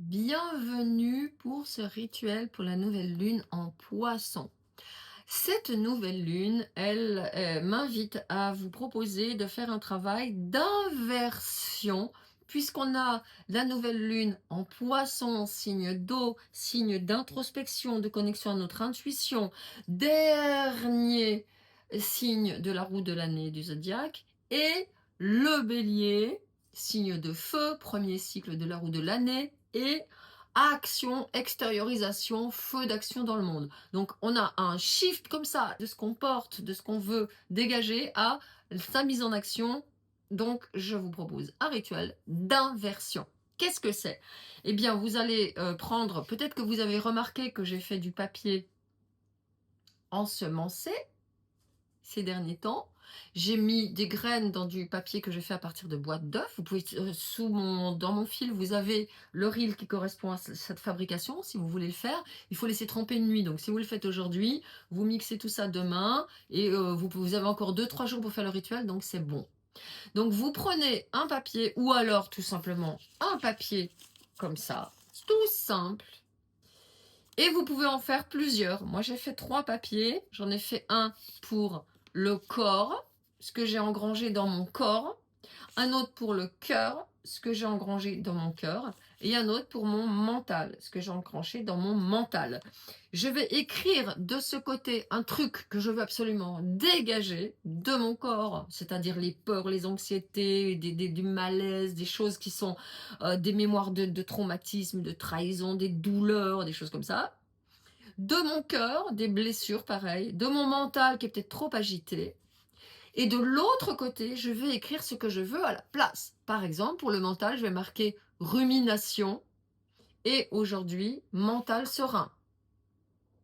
Bienvenue pour ce rituel pour la nouvelle lune en Poisson. Cette nouvelle lune, elle m'invite à vous proposer de faire un travail d'inversion, puisqu'on a la nouvelle lune en Poisson, signe d'eau, signe d'introspection, de connexion à notre intuition, dernier signe de la roue de l'année du zodiaque, et le Bélier, signe de feu, premier cycle de la roue de l'année, et action, extériorisation, feu d'action dans le monde. Donc on a un shift comme ça de ce qu'on porte, de ce qu'on veut dégager à sa mise en action. Donc je vous propose un rituel d'inversion. Qu'est-ce que c'est? Eh bien, vous allez prendre, peut-être que vous avez remarqué que j'ai fait du papier ensemencé ces derniers temps. J'ai mis des graines dans du papier que j'ai fait à partir de boîtes d'œufs. Vous pouvez, dans mon fil, vous avez le reel qui correspond à cette fabrication. Si vous voulez le faire, il faut laisser tremper une nuit. Donc, si vous le faites aujourd'hui, vous mixez tout ça demain et vous avez encore 2-3 jours pour faire le rituel, donc c'est bon. Donc, vous prenez un papier ou alors tout simplement un papier comme ça, tout simple. Et vous pouvez en faire plusieurs. Moi, j'ai fait 3 papiers. J'en ai fait un pour le corps, ce que j'ai engrangé dans mon corps. Un autre pour le cœur, ce que j'ai engrangé dans mon cœur. Et un autre pour mon mental, ce que j'ai engrangé dans mon mental. Je vais écrire de ce côté un truc que je veux absolument dégager de mon corps, c'est-à-dire les peurs, les anxiétés, du malaise, des choses qui sont des mémoires de traumatisme, de trahison, des douleurs, des choses comme ça. De mon cœur, des blessures pareilles, de mon mental qui est peut-être trop agité. Et de l'autre côté, je vais écrire ce que je veux à la place. Par exemple, pour le mental, je vais marquer rumination et aujourd'hui, mental serein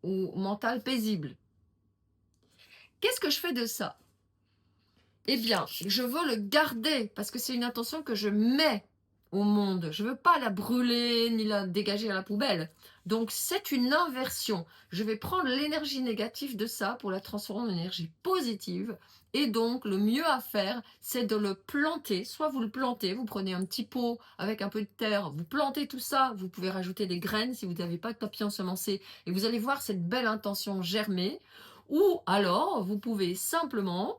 ou mental paisible. Qu'est-ce que je fais de ça? Eh bien, je veux le garder parce que c'est une intention que je mets au monde. Je ne veux pas la brûler ni la dégager à la poubelle. Donc, c'est une inversion. Je vais prendre l'énergie négative de ça pour la transformer en énergie positive. Et donc, le mieux à faire, c'est de le planter. Soit vous le plantez, vous prenez un petit pot avec un peu de terre, vous plantez tout ça. Vous pouvez rajouter des graines si vous n'avez pas de papier ensemencé. Et vous allez voir cette belle intention germer. Ou alors, vous pouvez simplement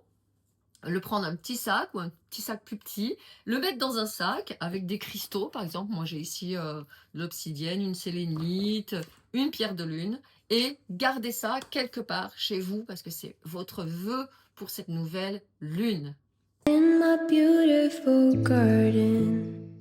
le prendre un petit sac ou un petit sac plus petit, le mettre dans un sac avec des cristaux, par exemple, moi j'ai ici de l'obsidienne, une sélénite, une pierre de lune, et garder ça quelque part chez vous parce que c'est votre vœu pour cette nouvelle lune. In my beautiful garden,